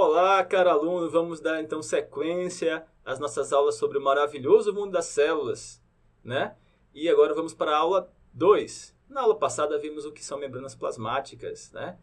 Olá, caro aluno, vamos dar então sequência às nossas aulas sobre o maravilhoso mundo das células, né? E agora vamos para a aula 2. Na aula passada vimos o que são membranas plasmáticas, né?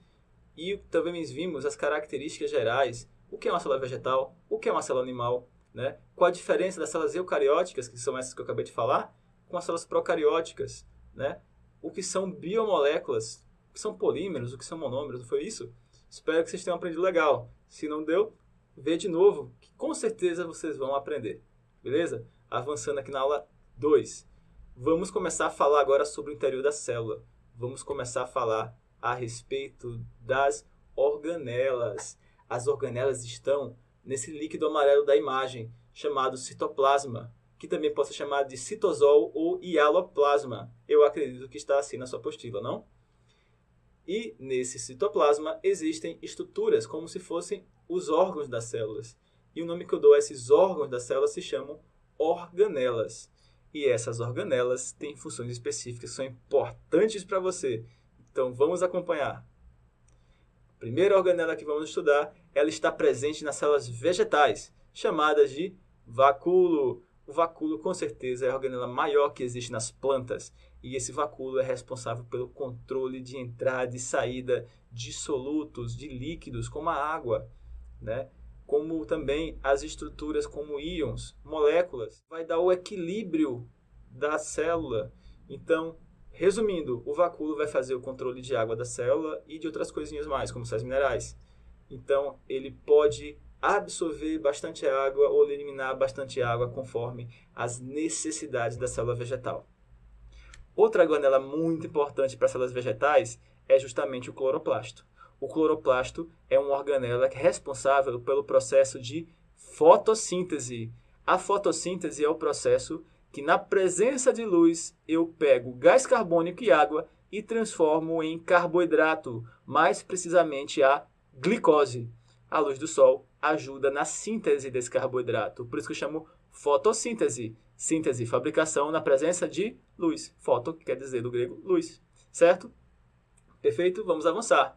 E também vimos as características gerais, o que é uma célula vegetal, o que é uma célula animal, né? Qual a diferença das células eucarióticas, que são essas que eu acabei de falar, com as células procarióticas, né? O que são biomoléculas, o que são polímeros, o que são monômeros, não foi isso? Espero que vocês tenham aprendido legal. Se não deu, vê de novo, que com certeza vocês vão aprender. Beleza? Avançando aqui na aula 2. Vamos começar a falar agora sobre o interior da célula. Vamos começar a falar a respeito das organelas. As organelas estão nesse líquido amarelo da imagem, chamado citoplasma, que também pode ser chamado de citosol ou hialoplasma. Eu acredito que está assim na sua apostila, não? E nesse citoplasma existem estruturas como se fossem os órgãos das células. E o nome que eu dou a esses órgãos das células se chamam organelas. E essas organelas têm funções específicas que são importantes para você. Então vamos acompanhar. A primeira organela que vamos estudar, ela está presente nas células vegetais, chamadas de vacúolo. O vacúolo, com certeza, é a organela maior que existe nas plantas. E esse vacúolo é responsável pelo controle de entrada e saída de solutos, de líquidos, como a água, né? Como também as estruturas como íons, moléculas. Vai dar o equilíbrio da célula. Então, resumindo, o vacúolo vai fazer o controle de água da célula e de outras coisinhas mais, como sais minerais. Então, ele pode absorver bastante água ou eliminar bastante água conforme as necessidades da célula vegetal. Outra organela muito importante para as células vegetais é justamente o cloroplasto. O cloroplasto é uma organela responsável pelo processo de fotossíntese. A fotossíntese é o processo que, na presença de luz, eu pego gás carbônico e água e transformo em carboidrato, mais precisamente a glicose. A luz do sol ajuda na síntese desse carboidrato, por isso que eu chamo fotossíntese. Síntese, fabricação na presença de luz. Foto, que quer dizer do grego luz. Certo? Perfeito? Vamos avançar.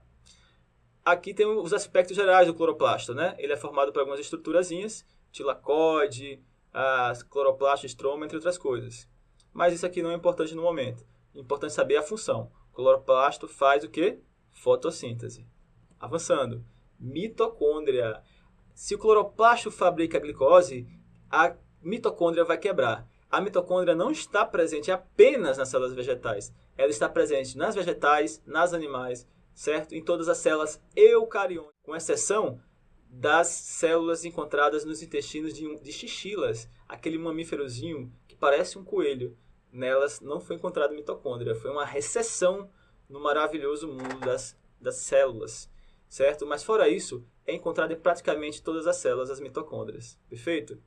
Aqui tem os aspectos gerais do cloroplasto, né? Ele é formado por algumas estruturazinhas, tilacoide, cloroplasto, estroma, entre outras coisas. Mas isso aqui não é importante no momento. É importante saber a função. O cloroplasto faz o quê? Fotossíntese. Avançando. Mitocôndria. Se o cloroplasto fabrica a glicose, a mitocôndria vai quebrar. A mitocôndria não está presente apenas nas células vegetais. Ela está presente nas vegetais, nas animais, certo? Em todas as células eucariônicas, com exceção das células encontradas nos intestinos de chinchilas, aquele mamíferozinho que parece um coelho. Nelas não foi encontrada mitocôndria, foi uma recessão no maravilhoso mundo das células, certo? Mas fora isso, é encontrada em praticamente todas as células as mitocôndrias, perfeito?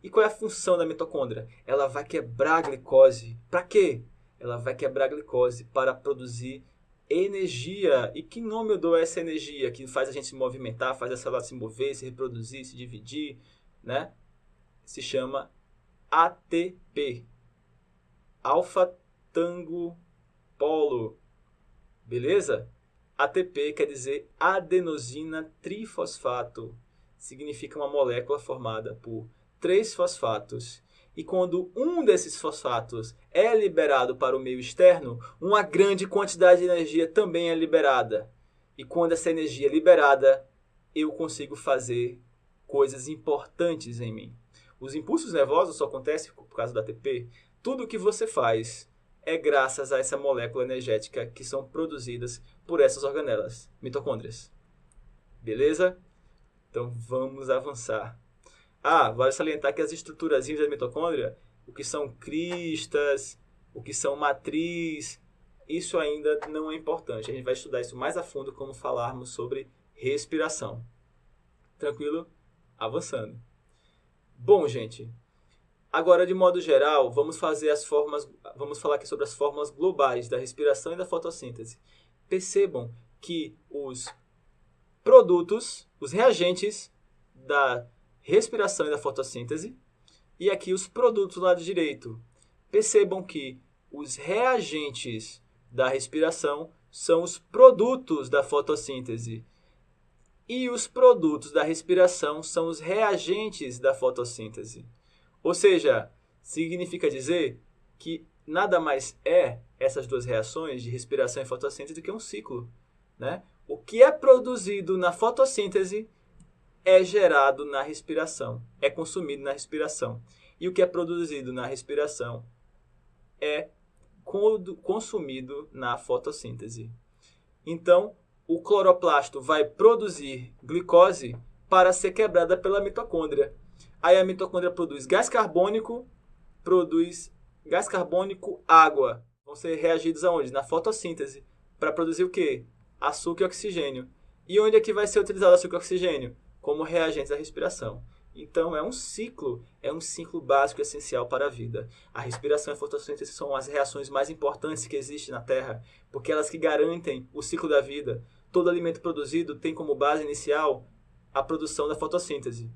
E qual é a função da mitocôndria? Ela vai quebrar a glicose. Para quê? Ela vai quebrar a glicose para produzir energia. E que nome eu dou a essa energia que faz a gente se movimentar, faz a célula se mover, se reproduzir, se dividir, né? Se chama ATP. Alfa Tango Polo. Beleza? ATP quer dizer adenosina trifosfato. Significa uma molécula formada por 3 fosfatos. E quando um desses fosfatos é liberado para o meio externo, uma grande quantidade de energia também é liberada. E quando essa energia é liberada, eu consigo fazer coisas importantes em mim. Os impulsos nervosos só acontecem por causa do ATP. Tudo o que você faz é graças a essa molécula energética que são produzidas por essas organelas, mitocôndrias. Beleza? Então vamos avançar. Vale salientar que as estruturazinhas da mitocôndria, o que são cristas, o que são matriz, isso ainda não é importante. A gente vai estudar isso mais a fundo quando falarmos sobre respiração. Tranquilo? Avançando. Bom, gente, agora de modo geral, vamos falar aqui sobre as formas globais da respiração e da fotossíntese. Percebam que os produtos, os reagentes da respiração e da fotossíntese, e aqui os produtos do lado direito. Percebam que os reagentes da respiração são os produtos da fotossíntese. E os produtos da respiração são os reagentes da fotossíntese. Ou seja, significa dizer que nada mais é essas duas reações de respiração e fotossíntese do que um ciclo, né? O que é produzido na fotossíntese é gerado na respiração, é consumido na respiração. E o que é produzido na respiração é consumido na fotossíntese. Então, o cloroplasto vai produzir glicose para ser quebrada pela mitocôndria. Aí a mitocôndria produz gás carbônico, água. Vão ser reagidos aonde? Na fotossíntese. Para produzir o quê? Açúcar e oxigênio. E onde é que vai ser utilizado açúcar e oxigênio? Como reagentes da respiração. Então é um ciclo básico e essencial para a vida. A respiração e a fotossíntese são as reações mais importantes que existem na Terra, porque elas que garantem o ciclo da vida. Todo alimento produzido tem como base inicial a produção da fotossíntese.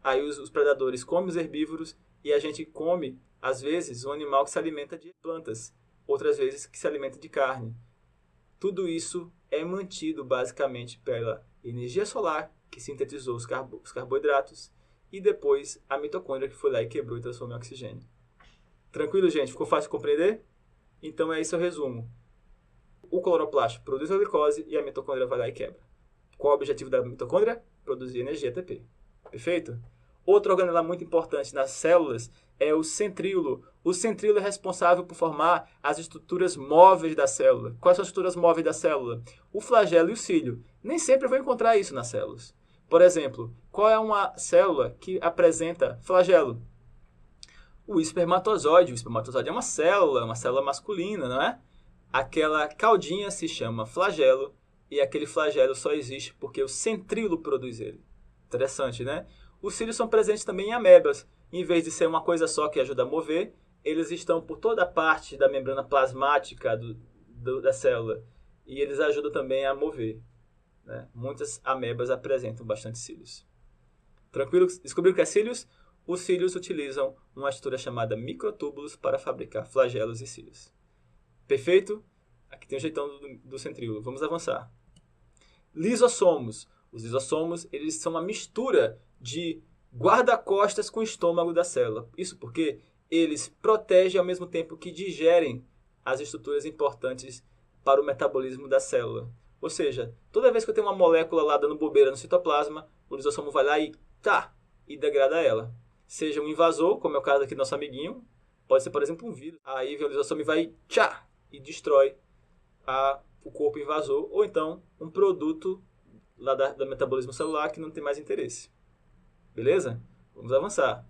Aí os predadores comem os herbívoros e a gente come, às vezes, um animal que se alimenta de plantas, outras vezes que se alimenta de carne. Tudo isso é mantido basicamente pela energia solar, que sintetizou os carboidratos, e depois a mitocôndria que foi lá e quebrou e transformou em oxigênio. Tranquilo, gente? Ficou fácil de compreender? Então é esse o resumo. O cloroplasto produz a glicose e a mitocôndria vai lá e quebra. Qual é o objetivo da mitocôndria? Produzir energia ATP. Perfeito? Outro organelo muito importante nas células é o centríolo. O centríolo é responsável por formar as estruturas móveis da célula. Quais são as estruturas móveis da célula? O flagelo e o cílio. Nem sempre eu vou encontrar isso nas células. Por exemplo, qual é uma célula que apresenta flagelo? O espermatozoide. O espermatozoide é uma célula masculina, não é? Aquela caudinha se chama flagelo e aquele flagelo só existe porque o centríolo produz ele. Interessante, né? Os cílios são presentes também em amebas. Em vez de ser uma coisa só que ajuda a mover, eles estão por toda a parte da membrana plasmática da célula. E eles ajudam também a mover, né? Muitas amebas apresentam bastante cílios. Tranquilo? Descobriram o que é cílios? Os cílios utilizam uma estrutura chamada microtúbulos para fabricar flagelos e cílios. Perfeito? Aqui tem o jeitão do centríolo. Vamos avançar. Lisossomos. Os lisossomos, eles são uma mistura de guarda-costas com o estômago da célula. Isso porque eles protegem ao mesmo tempo que digerem as estruturas importantes para o metabolismo da célula. Ou seja, toda vez que eu tenho uma molécula lá dando bobeira no citoplasma, o lisossomo vai lá e degrada ela. Seja um invasor, como é o caso aqui do nosso amiguinho, pode ser, por exemplo, um vírus. Aí vem o lisossomo e vai e destrói o corpo invasor, ou então um produto lá do metabolismo celular que não tem mais interesse. Beleza? Vamos avançar.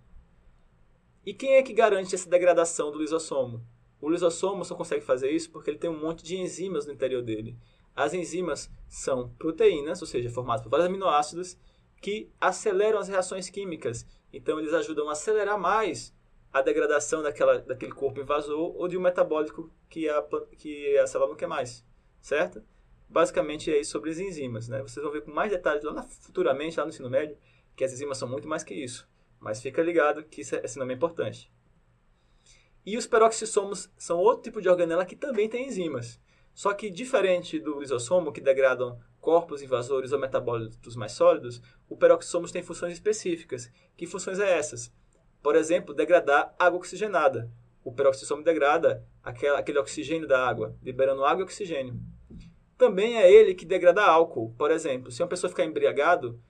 E quem é que garante essa degradação do lisossomo? O lisossomo só consegue fazer isso porque ele tem um monte de enzimas no interior dele. As enzimas são proteínas, ou seja, formadas por vários aminoácidos, que aceleram as reações químicas. Então, eles ajudam a acelerar mais a degradação daquele corpo invasor ou de um metabólico que a célula não quer mais. Certo? Basicamente é isso sobre as enzimas, né? Vocês vão ver com mais detalhes futuramente, lá no ensino médio, que as enzimas são muito mais que isso. Mas fica ligado que esse nome é importante. E os peroxissomos são outro tipo de organela que também tem enzimas. Só que, diferente do lisossomo, que degradam corpos invasores ou metabólitos mais sólidos, o peroxissomos tem funções específicas. Que funções é essas? Por exemplo, degradar água oxigenada. O peroxissomo degrada aquele oxigênio da água, liberando água e oxigênio. Também é ele que degrada álcool. Por exemplo, se uma pessoa ficar embriagado,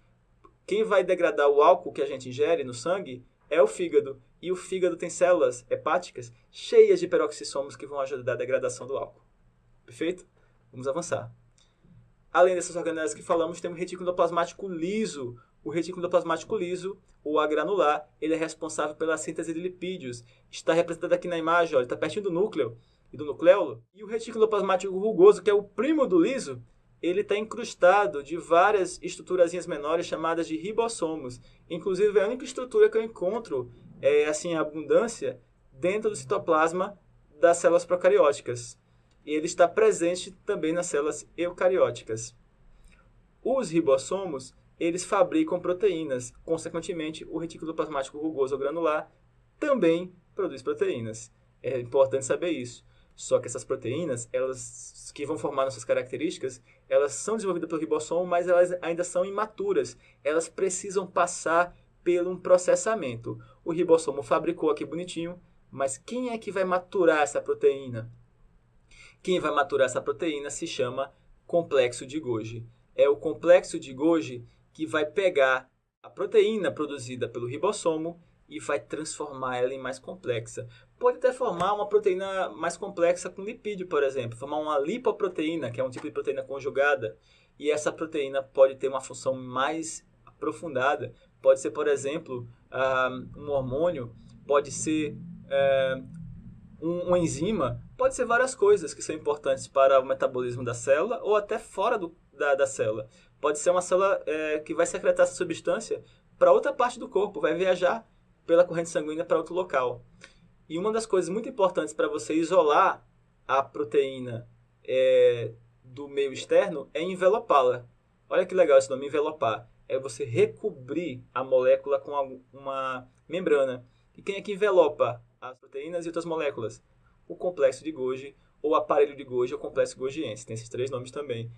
quem vai degradar o álcool que a gente ingere no sangue é o fígado. E o fígado tem células hepáticas cheias de peroxissomos que vão ajudar a degradação do álcool. Perfeito? Vamos avançar. Além dessas organelas que falamos, temos o retículo endoplasmático liso. O retículo endoplasmático liso, ou agranular, ele é responsável pela síntese de lipídios. Está representado aqui na imagem, ele está pertinho do núcleo e do nucleolo. E o retículo endoplasmático rugoso, que é o primo do liso, ele está incrustado de várias estruturazinhas menores chamadas de ribossomos. Inclusive, é a única estrutura que eu encontro, em abundância, dentro do citoplasma das células procarióticas. E ele está presente também nas células eucarióticas. Os ribossomos, eles fabricam proteínas. Consequentemente, o retículo endoplasmático rugoso ou granular também produz proteínas. É importante saber isso. Só que essas proteínas, elas que vão formar nossas características, elas são desenvolvidas pelo ribossomo, mas elas ainda são imaturas. Elas precisam passar por um processamento. O ribossomo fabricou aqui bonitinho, mas quem é que vai maturar essa proteína? Quem vai maturar essa proteína se chama complexo de Golgi. É o complexo de Golgi que vai pegar a proteína produzida pelo ribossomo e vai transformar ela em mais complexa. Pode até formar uma proteína mais complexa com lipídio, por exemplo. Formar uma lipoproteína, que é um tipo de proteína conjugada. E essa proteína pode ter uma função mais aprofundada. Pode ser, por exemplo, um hormônio. Pode ser uma enzima. Pode ser várias coisas que são importantes para o metabolismo da célula ou até fora da célula. Pode ser uma célula que vai secretar essa substância para outra parte do corpo. Vai viajar pela corrente sanguínea para outro local. E uma das coisas muito importantes para você isolar a proteína do meio externo é envelopá-la. Olha que legal esse nome, envelopar. É você recobrir a molécula com uma membrana. E quem é que envelopa as proteínas e outras moléculas? O complexo de Golgi, ou aparelho de Golgi, ou complexo golgiense. Tem esses 3 nomes também.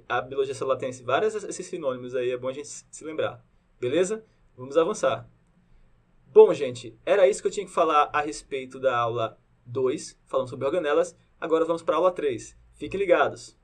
A biologia celular tem vários esses sinônimos aí, é bom a gente se lembrar. Beleza? Vamos avançar. Bom, gente, era isso que eu tinha que falar a respeito da aula 2, falando sobre organelas. Agora vamos para a aula 3. Fiquem ligados.